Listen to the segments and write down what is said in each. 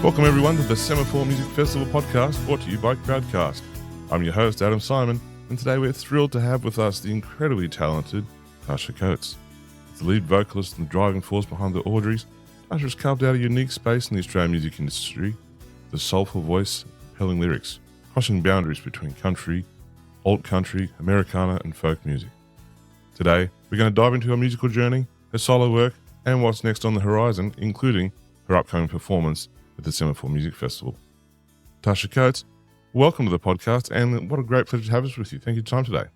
Welcome everyone to the Semaphore Music Festival Podcast, brought to you by Crowdcast. I'm your host, Adam Simon, and today we're thrilled to have with us the incredibly talented Taasha Coates. As the lead vocalist and the driving force behind the Audreys, Taasha has carved out a unique space in the Australian music industry, the soulful voice, compelling lyrics, crossing boundaries between country, alt country, Americana and folk music. Today, we're going to dive into her musical journey, her solo work, and what's next on the horizon, including her upcoming performance at the Semaphore Music Festival. Taasha Coates, welcome to the podcast, and what a great pleasure to have us with you. Thank you for your time today.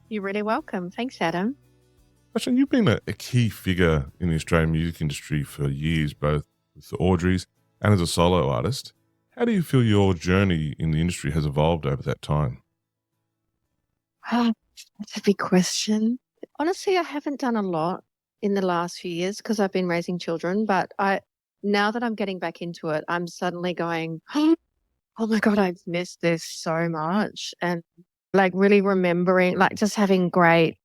You're really welcome. Thanks, Adam. Taasha, you've been a key figure in the Australian music industry for years, both with the Audreys and as a solo artist. How do you feel your journey in the industry has evolved over that time? That's a big question. Honestly, I haven't done a lot in the last few years because I've been raising children, but now that I'm getting back into it, I'm suddenly going, oh my God, I've missed this so much. And like really remembering, like just having great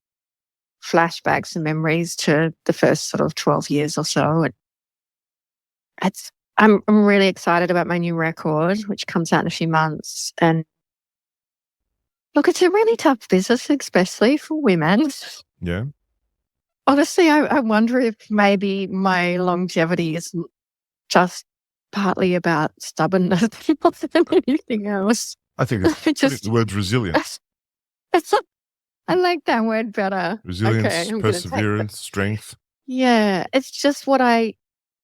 flashbacks and memories to the first sort of 12 years or so. And I'm really excited about my new record, which comes out in a few months. And look, it's a really tough business, especially for women. Yeah. Honestly, I wonder if maybe my longevity isn't just partly about stubbornness more than anything else. I think the word's resilience. I like that word better. Resilience, perseverance, strength. Yeah, it's just what I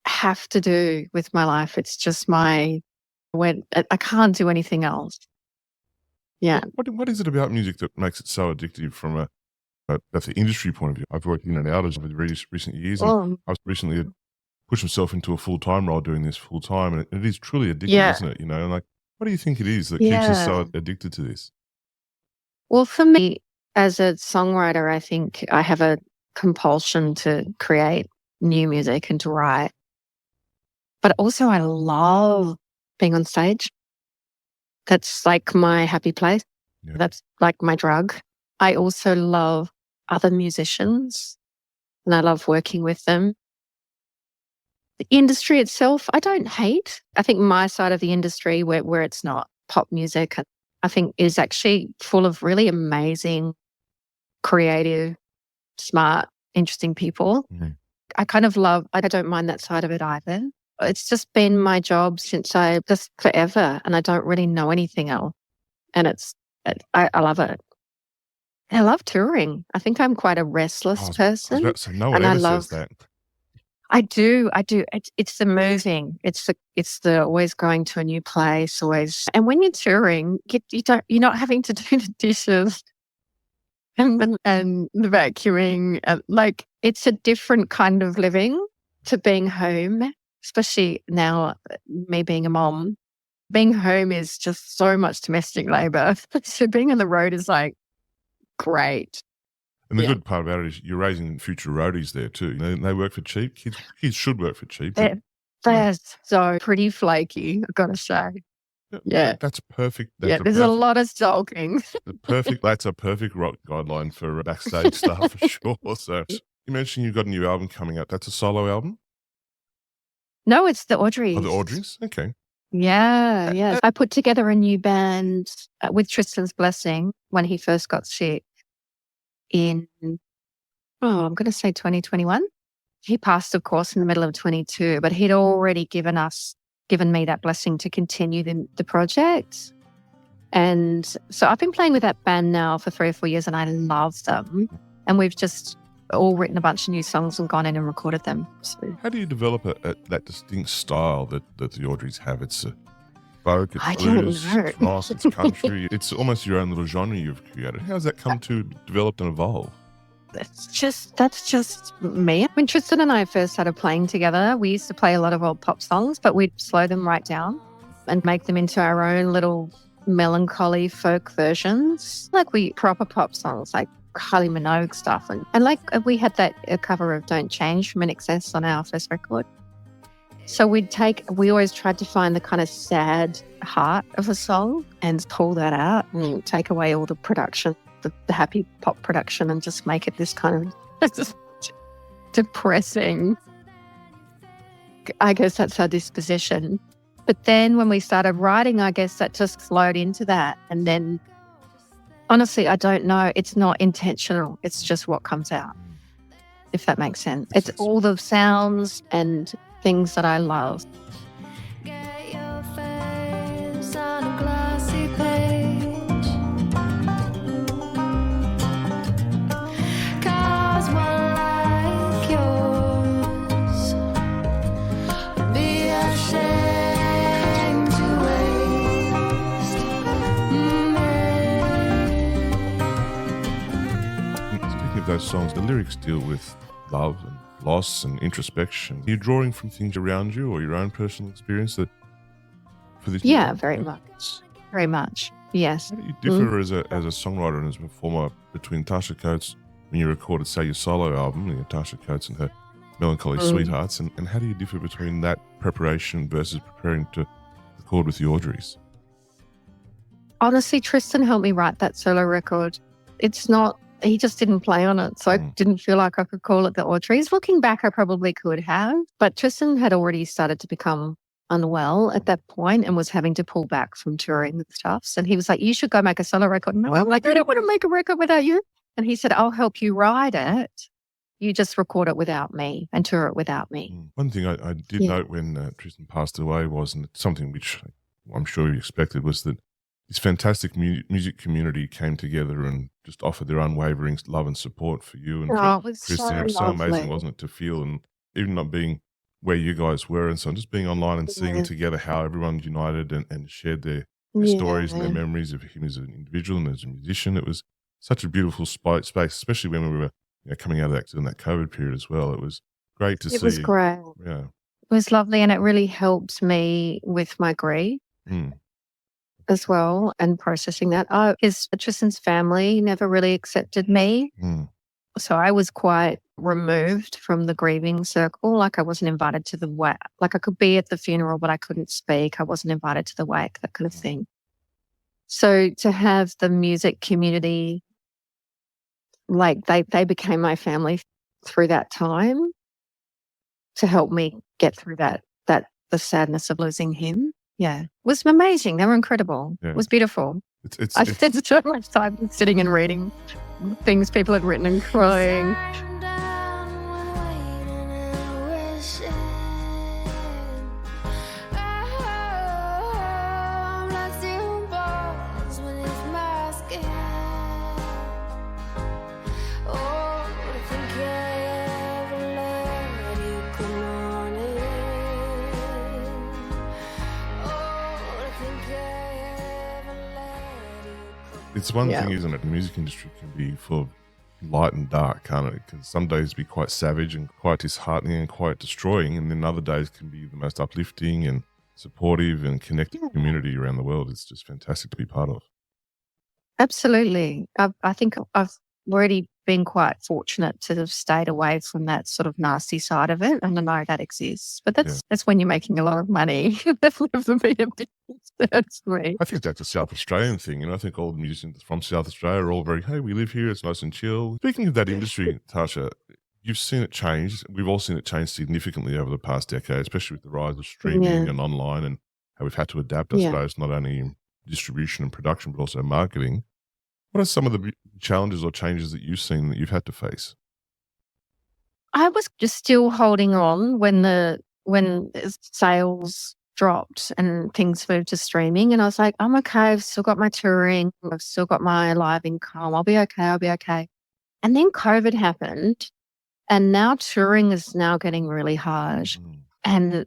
have to do with my life. It's just I can't do anything else. Yeah. What is it about music that makes it so addictive from that's the industry point of view? I've worked in and out over the recent years, and I've recently pushed myself into a full-time role doing this full-time, and it is truly addictive, isn't it? You know, and like, what do you think it is that keeps us so addicted to this? Well, for me, as a songwriter, I think I have a compulsion to create new music and to write. But also I love being on stage. That's like my happy place. Yeah. That's like my drug. I also love other musicians and I love working with them. The industry itself, I don't hate. I think my side of the industry where it's not pop music, I think is actually full of really amazing, creative, smart, interesting people. Mm-hmm. I don't mind that side of it either. It's just been my job since just forever, and I don't really know anything else. And I love it. I love touring. I think I'm quite a restless person. I was about to say, no one ever says that. I do. It's the moving. It's the always going to a new place. Always, and when you're touring, you're not having to do the dishes and the vacuuming. Like it's a different kind of living to being home. Especially now, me being a mom, being home is just so much domestic labor. So being on the road is like great. And the good part about it is you're raising future roadies there too. They work for cheap. Kids should work for cheap. They're so pretty flaky, I've got to say. Yeah. That's perfect. There's a lot of sulking. That's a perfect rock guideline for backstage stuff for sure. So you mentioned you've got a new album coming out. That's a solo album? No, it's the Audreys. Oh, the Audreys? Okay. Yeah. I put together a new band with Tristan's blessing when he first got sick in, I'm going to say 2021. He passed, of course, in the middle of 22, but he'd already given me that blessing to continue the project. And so I've been playing with that band now for 3 or 4 years and I love them. And we've just all written a bunch of new songs and gone in and recorded them. So. How do you develop that distinct style that the Audreys have? It's folk, it's blues, it's rock, it's country. It's almost your own little genre you've created. How does that come to develop and evolve? That's just me. When Tristan and I first started playing together, we used to play a lot of old pop songs, but we'd slow them right down and make them into our own little melancholy folk versions, like proper pop songs, like Kylie Minogue stuff. And like we had a cover of Don't Change from INXS on our first record. So we always tried to find the kind of sad heart of a song and pull that out and take away all the production, the happy pop production, and just make it this kind of depressing I guess that's our disposition. But then when we started writing, I guess that just flowed into that. And then, honestly, I don't know. It's not intentional. It's just what comes out, if that makes sense. It's all the sounds and things that I love. Get your face on a glossy page. 'Cause one like yours would be ashamed to waste. Speaking of those songs, the lyrics deal with love and loss and introspection. Are you drawing from things around you or your own personal experience that for this? Yeah, very much. Very much. Yes. How do you differ as a songwriter and as a performer between Taasha Coates when you recorded, say, your solo album, Taasha Coates and her Melancholy Sweethearts, and how do you differ between that preparation versus preparing to record with the Audreys? Honestly, Tristan helped me write that solo record. It's not, he just didn't play on it. So I didn't feel like I could call it the Audreys. Looking back, I probably could have. But Tristan had already started to become unwell at that point and was having to pull back from touring and stuff. And he was like, you should go make a solo record. And I'm like, I don't want to make a record without you. And he said, I'll help you write it. You just record it without me and tour it without me. One thing I did note when Tristan passed away was, and it's something which I'm sure you expected, was that this fantastic music community came together and just offered their unwavering love and support for you and it was Tristan. It was so amazing, wasn't it, to feel, and even not being where you guys were and so on, just being online and seeing together how everyone united and shared their stories and their memories of him as an individual and as a musician. It was such a beautiful space, especially when we were coming out of that in that COVID period as well. It was great to see. It was great. Yeah. It was lovely, and it really helped me with my grief as well and processing that. Tristan's family never really accepted me. So I was quite removed from the grieving circle. Like I wasn't invited to the wake. Like I could be at the funeral, but I couldn't speak. I wasn't invited to the wake, that kind of thing. So to have the music community, like they became my family through that time to help me get through the sadness of losing him. Yeah. It was amazing. They were incredible. Yeah. It was beautiful. I spent so much time sitting and reading things people had written and crying. It's one thing, isn't it? The music industry can be full of light and dark, can't it? It can some days be quite savage and quite disheartening and quite destroying, and then other days can be the most uplifting and supportive and connected community around the world. It's just fantastic to be part of. Absolutely. I think I've already been quite fortunate to have stayed away from that sort of nasty side of it, and I know that exists. But that's when you're making a lot of money. That's never been a big concern for me. I think that's a South Australian thing, and I think all the musicians from South Australia are all very, hey, we live here, it's nice and chill. Speaking of that industry, Taasha, you've seen it change. We've all seen it change significantly over the past decade, especially with the rise of streaming and online, and how we've had to adapt, I suppose, not only in distribution and production, but also marketing. What are some of the challenges or changes that you've seen that you've had to face? I was just still holding on when sales dropped and things moved to streaming, and I was like, I'm okay. I've still got my touring. I've still got my live income. I'll be okay. And then COVID happened, and now touring is now getting really hard. And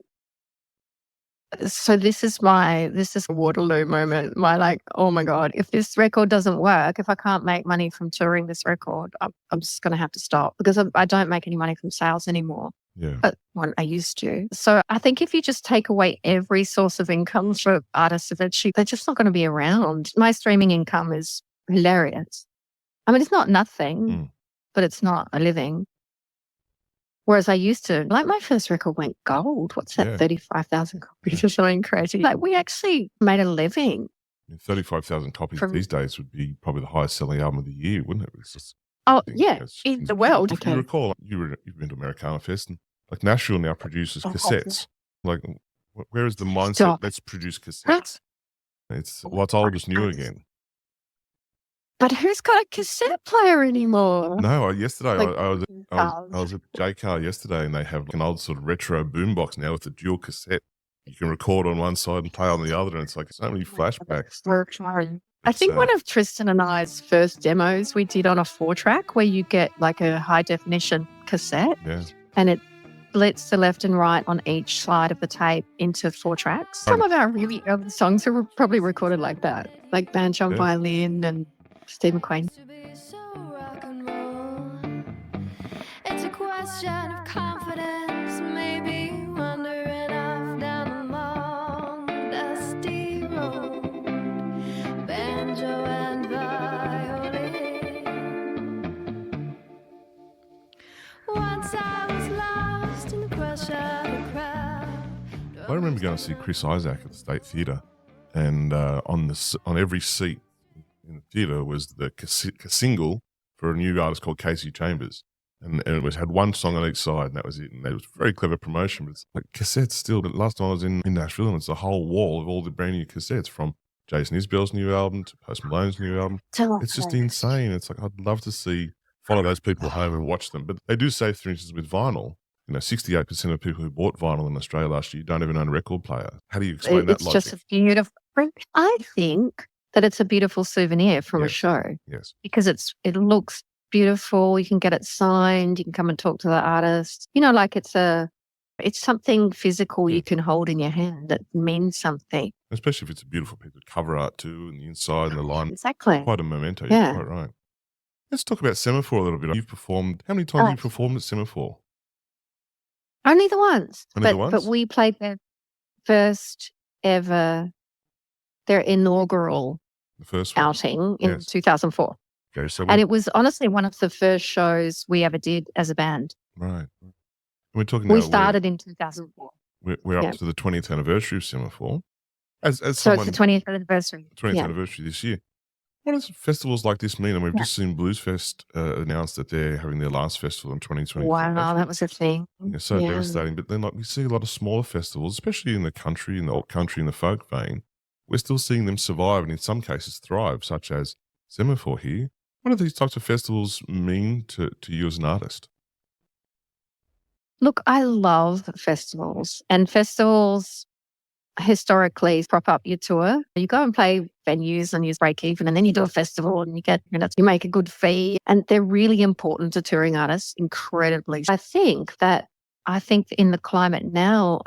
so this is a Waterloo moment. My like, oh my God, if this record doesn't work, if I can't make money from touring this record, I'm just going to have to stop, because I don't make any money from sales anymore. Yeah. But when I used to. So I think if you just take away every source of income for artists, eventually they're just not going to be around. My streaming income is hilarious. I mean, it's not nothing, but it's not a living. Whereas I used to, like my first record went gold. What's that, 35,000 copies or something crazy? Like we actually made a living. 35,000 copies these days would be probably the highest selling album of the year, wouldn't it? It's just, in the world. If you recall, you've been to Americana Fest, and like Nashville now produces cassettes. Like, where is the mindset? Stop. Let's produce cassettes. It's what's old is new again. But who's got a cassette player anymore? No, yesterday Like, I was at JCar yesterday, and they have an old sort of retro boombox now with a dual cassette. You can record on one side and play on the other, and it's like so many flashbacks. I think one of Tristan and I's first demos we did on a 4-track where you get like a high definition cassette and it splits the left and right on each side of the tape into 4 tracks. Some of our really early songs were probably recorded like that, like banjo and violin and Steve McQueen. To be so rock and roll. It's a question of confidence, maybe wandering off down a long, dusty road. Banjo and violin. Once I was lost in the crush of a crowd. I remember going to see Chris Isaac at the State Theatre, and on every seat in the theatre was the single for a new artist called Casey Chambers, and it had one song on each side, and that was it. And it was very clever promotion, but it's like cassettes still. But last time I was in Nashville, and it's a whole wall of all the brand new cassettes from Jason Isbell's new album to Post Malone's new album. It's just insane. It's like I'd love to follow those people home and watch them. But they do say, for instance, with vinyl, 68% of people who bought vinyl in Australia last year don't even own a record player. How do you explain that It's logic? just a beautiful. I think that it's a beautiful souvenir from a show. Yes. Because it looks beautiful. You can get it signed. You can come and talk to the artist. Like it's something physical you can hold in your hand that means something. Especially if it's a beautiful piece of cover art too, and the inside and the line. Exactly. Quite a memento. Yeah. You're quite right. Let's talk about Semaphore a little bit. You've performed. How many times have you performed at Semaphore? Only the once. Only the once? But we played their first ever, their inaugural The first one. outing in 2004. Okay, so And it was honestly one of the first shows we ever did as a band. right. We're talking. We now, started in 2004. We're up to the 20th anniversary of Semaphore. As So someone, it's the 20th anniversary. 20th Yeah. anniversary this year. What does festivals like this mean? And we've just seen Blues Fest announce that they're having their last festival in 2020. Wow, that was a thing. It's so devastating. But then, we see a lot of smaller festivals, especially in the country, in the old country, in the folk vein. We're still seeing them survive and in some cases thrive, such as Semaphore here. What do these types of festivals mean to you as an artist? Look, I love festivals, and festivals historically prop up your tour. You go and play venues and you break even, and then you do a festival and you make a good fee, and they're really important to touring artists, incredibly. I think in the climate now,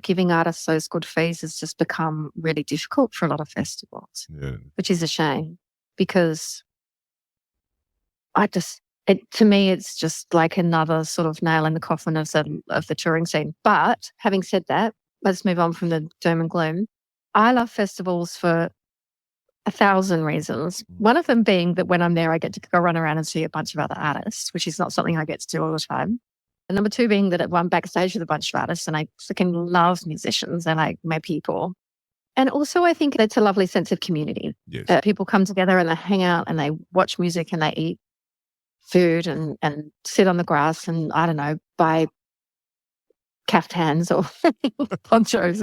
giving artists those good fees has just become really difficult for a lot of festivals, which is a shame because to me, it's just like another sort of nail in the coffin of the touring scene. But having said that, let's move on from the doom and gloom. I love festivals for 1,000 reasons. One of them being that when I'm there, I get to go run around and see a bunch of other artists, which is not something I get to do all the time. And number 2 being that I'm backstage with a bunch of artists and I freaking love musicians and my people. And also I think it's a lovely sense of community. Yes. People come together and they hang out and they watch music and they eat food and sit on the grass and, I don't know, buy caftans or ponchos.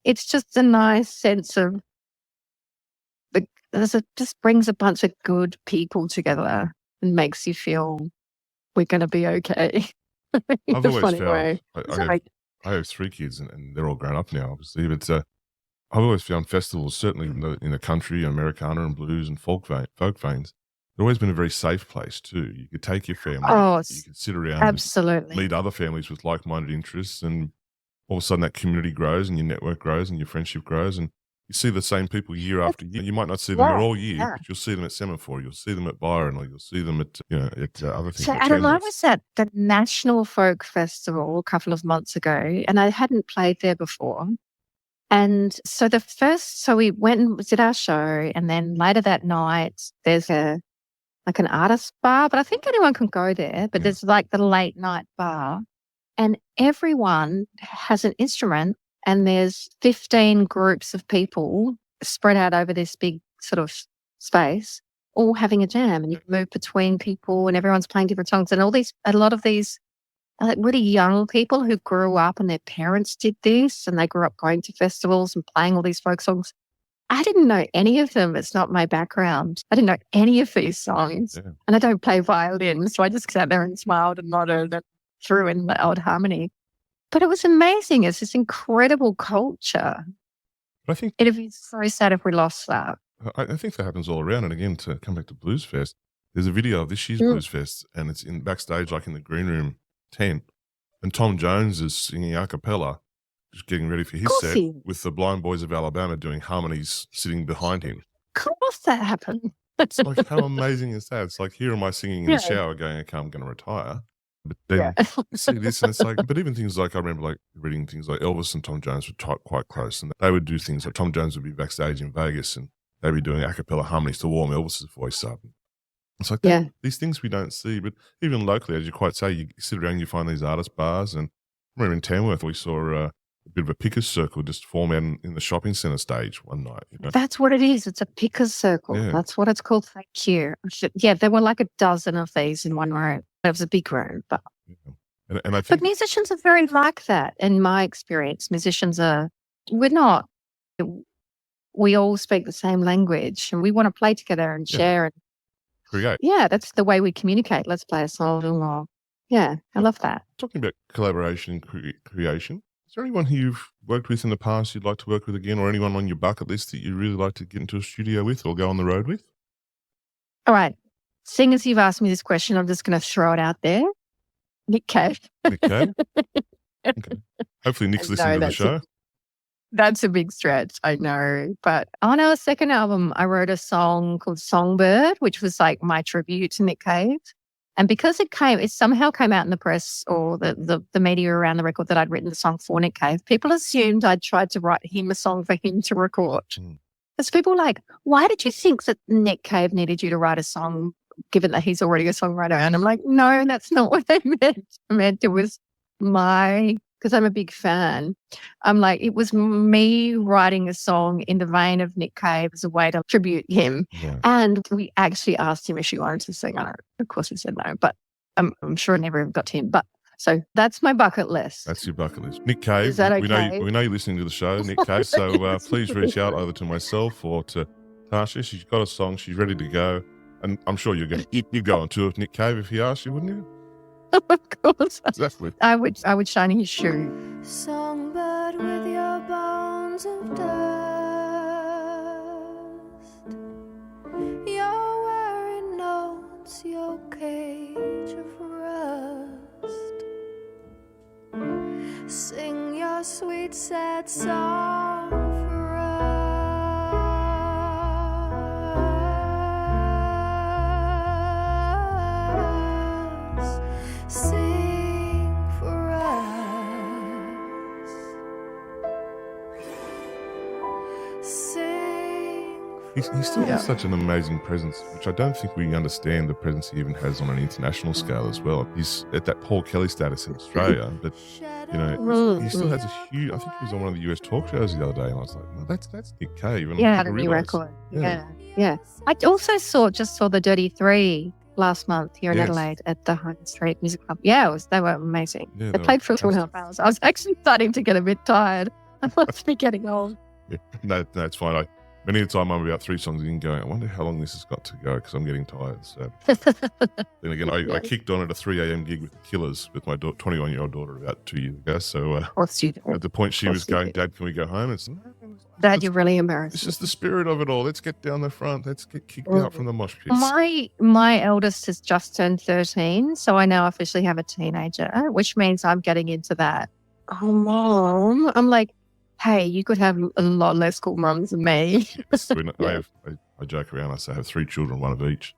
It's just a nice sense of, just brings a bunch of good people together and makes you feel we're going to be okay. I've always found, I have 3 kids and they're all grown up now, obviously, but I've always found festivals, certainly in the country, Americana and blues and folk veins, they've always been a very safe place too. You could take your family, you could sit around absolutely. and meet other families with like-minded interests, and all of a sudden that community grows and your network grows and your friendship grows, and you see the same people year after year. You might not see them all year, but you'll see them at Semaphore, you'll see them at Byron, or you'll see them at other things. So Adam, I was at the National Folk Festival a couple of months ago, and I hadn't played there before. And so we went and did our show, and then later that night there's an artist bar, but I think anyone can go there. But there's like the late night bar, and everyone has an instrument, and there's 15 groups of people spread out over this big sort of space, all having a jam, and you can move between people, and everyone's playing different songs, and a lot of these like really young people who grew up and their parents did this and they grew up going to festivals and playing all these folk songs. I didn't know any of them. It's not my background. I didn't know any of these songs. Yeah. And I don't play violin. So I just sat there and smiled and nodded and threw in the odd harmony. But it was amazing. It's this incredible culture. But I think It'd be so sad if we lost that. I think that happens all around. And again, to come back to Blues Fest, there's a video of this year's Mm. Blues Fest, and it's in backstage, like in the green room tent, and Tom Jones is singing a cappella, just getting ready for his course set, he is. with the Blind Boys of Alabama doing harmonies sitting behind him. Of course that happened. It's like, how amazing is that? It's like, here am I singing in Yeah. the shower going, okay, I'm going to retire. But then Yeah. you see this, and it's like, but even things like, I remember like reading things like Elvis and Tom Jones were quite close, and they would do things like Tom Jones would be backstage in Vegas and they'd be doing a cappella harmonies to warm Elvis's voice up. It's like, Yeah. these things we don't see, but even locally, as you quite say, you sit around, you find these artist bars, and I remember in Tamworth, we saw a bit of a pickers circle just form out in the shopping centre stage one night. You know? That's what it is. It's a pickers circle. Yeah. That's what it's called. Thank you. Yeah, there were like a dozen of these in one room. It was a big room. But And I But think, musicians are very like that. In my experience, we're not. We all speak the same language and we want to play together and Yeah. share. And create. yeah, that's the way we communicate. Let's play a song. Or, yeah, I love that. Talking about collaboration and creation, is there anyone who you've worked with in the past you'd like to work with again, or anyone on your bucket list that you'd really like to get into a studio with or go on the road with? All right. Seeing as you've asked me this question, I'm just going to throw it out there. Nick Cave. Nick Cave? Okay. Hopefully Nick's No, listening to the that's show. That's a big stretch, I know. But on our second album, I wrote a song called Songbird, which was like my tribute to Nick Cave. And because it somehow came out in the press or the media around the record that I'd written the song for Nick Cave, people assumed I'd tried to write him a song for him to record. Mm. Because people were like, why did you think that Nick Cave needed you to write a song given that he's already a songwriter? And I'm like, no, that's not what I meant. I meant it was because I'm a big fan. I'm like, it was me writing a song in the vein of Nick Cave as a way to tribute him. Yeah. And we actually asked him if she wanted to sing on it. Of course, he said no, but I'm sure it never got to him. But so that's my bucket list. That's your bucket list. Nick Cave. Is that We okay? know you're listening to the show, Nick Cave. So please reach out either to myself or to Taasha. She's got a song. She's ready to go. And I'm sure you'd go on tour with Nick Cave if he asked you, wouldn't you? Of course. Exactly. I would shine his shoe. Songbird with your bones of dust, you're wearing notes, your cage of rust. Sing your sweet sad song for us. Sing for us. Sing. He still Yeah. has such an amazing presence, which I don't think we understand the presence he even has on an international scale as well. He's at that Paul Kelly status in Australia, but you know, he still has a huge. I think he was on one of the US talk shows the other day, and I was like, well, that's Nick Cave. And I Yeah, had a didn't new realise. record. Yeah. Yeah. I also just saw the Dirty Three last month here in Yes. Adelaide at the High Street Music Club. Yeah, they were amazing. Yeah, They they played were for 2.5 hours. I was actually starting to get a bit tired. I must be getting old. Yeah. No, it's fine. Many a time I'm about 3 songs in going, I wonder how long this has got to go because I'm getting tired. So then again, I kicked on at a 3 a.m. gig with the Killers with my 21-year-old daughter about 2 years ago. So Of course you do. at the point she Of was course you going, do. Dad, can we go home? It's Dad, you're really it's embarrassed. just the spirit of it all. Let's get down the front. Let's get kicked Mm. out from the mosh pits. My eldest has just turned 13, so I now officially have a teenager, which means I'm getting into that. Oh, Mom. I'm like, hey, you could have a lot less cool mums than me. I joke around. I say I have 3 children, one of each.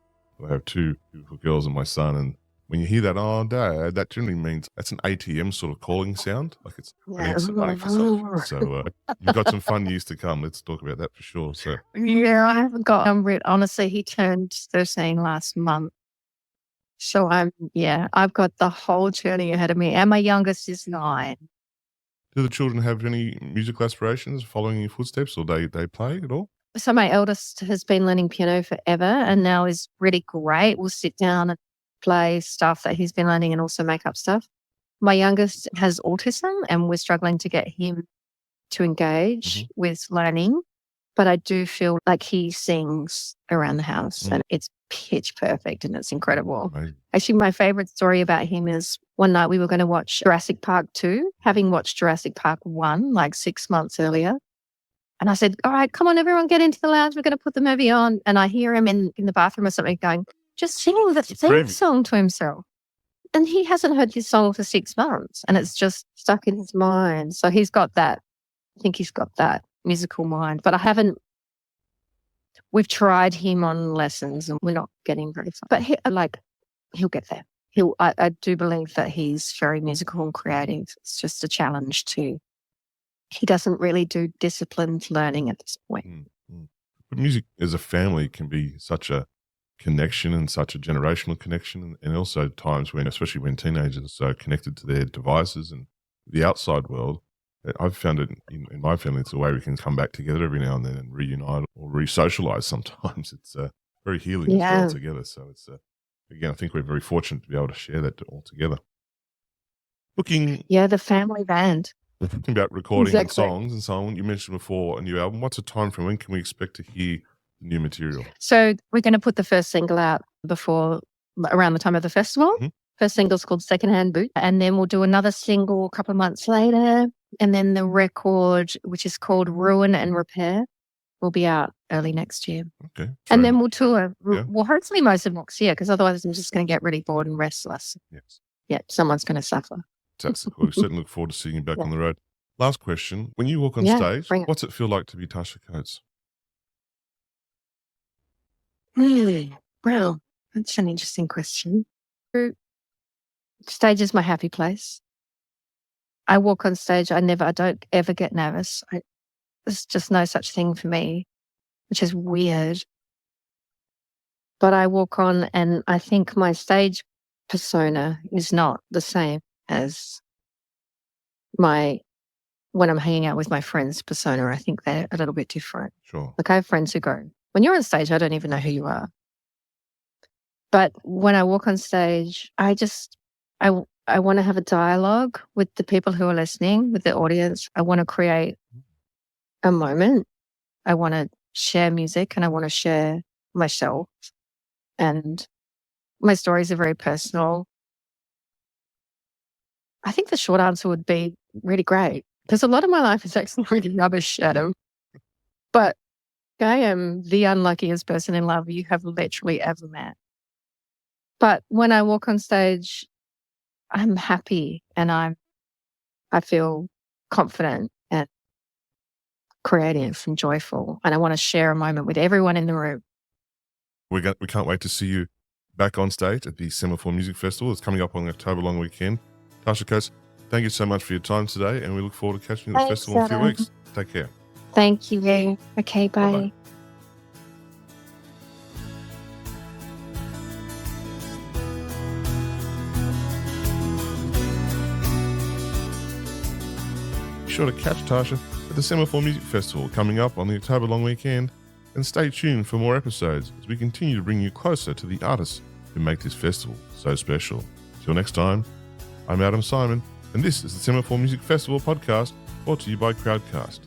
I have 2 beautiful girls and my son. And when you hear that, oh, Dad, that generally means that's an ATM sort of calling sound. Like it's an answer money for something. So you've got some fun years to come. Let's talk about that for sure. So Yeah, I haven't got honestly, he turned 13 last month. So I've got the whole journey ahead of me. And my youngest is 9. do the children have any musical aspirations following in your footsteps, or they play at all? So my eldest has been learning piano forever and now is really great. We'll sit down and play stuff that he's been learning and also make up stuff. My youngest has autism and we're struggling to get him to engage with learning. But I do feel like he sings around the house and it's pitch perfect and it's incredible. Amazing. Actually, my favorite story about him is one night we were going to watch Jurassic Park 2, having watched Jurassic Park 1 like 6 months earlier. And I said, all right, come on, everyone, get into the lounge. We're going to put the movie on. And I hear him in the bathroom or something going, just singing the theme song to himself. And he hasn't heard his song for 6 months and it's just stuck in his mind. So he's got that. I think he's got that musical mind. But we've tried him on lessons and we're not getting very far. But he'll get there. I do believe that he's very musical and creative. It's just a challenge too. He doesn't really do disciplined learning at this point. But music as a family can be such a connection and such a generational connection, and also times when, especially when teenagers are connected to their devices and the outside world. I've found it in my family, it's a way we can come back together every now and then and reunite or re-socialize sometimes. It's very healing as well together. So it's, again, I think we're very fortunate to be able to share that all together. The family band. Talking about recording and songs and so on, you mentioned before a new album. What's the time frame? When can we expect to hear new material? So we're going to put the first single out around the time of the festival. First single's called Secondhand Boot. And then we'll do another single a couple of months later. And then the record, which is called Ruin and Repair, will be out early next year. Okay. And then we'll tour. Well, hopefully most of next year, because otherwise I'm just going to get really bored and restless. Yes. Yeah, someone's going to suffer. We certainly look forward to seeing you back on the road. Last question. When you walk on stage, what's it feel like to be Taasha Coates? Well, that's an interesting question. Stage is my happy place. I walk on stage. I don't ever get nervous. There's just no such thing for me, which is weird. But I walk on and I think my stage persona is not the same as when I'm hanging out with my friends' persona. I think they're a little bit different. Sure. Like I have friends who go, when you're on stage, I don't even know who you are. But when I walk on stage, I want to have a dialogue with the people who are listening, with the audience. I want to create a moment. I want to share music and I want to share myself. And my stories are very personal. I think the short answer would be really great, because a lot of my life is actually really rubbish, Adam. But I am the unluckiest person in love you have literally ever met. But when I walk on stage, I'm happy and I feel confident and creative and joyful, and I want to share a moment with everyone in the room. We can't wait to see you back on stage at the Semaphore Music Festival. It's coming up on the October long weekend. Taasha Coates, thank you so much for your time today, and we look forward to catching you at the festival in a few weeks. Take care. Thank you. Okay, bye. Bye-bye. Be sure to catch Taasha at the Semaphore Music Festival coming up on the October long weekend, and stay tuned for more episodes as we continue to bring you closer to the artists who make this festival so special. Till next time, I'm Adam Simon, and this is the Semaphore Music Festival Podcast, brought to you by Crowdcast.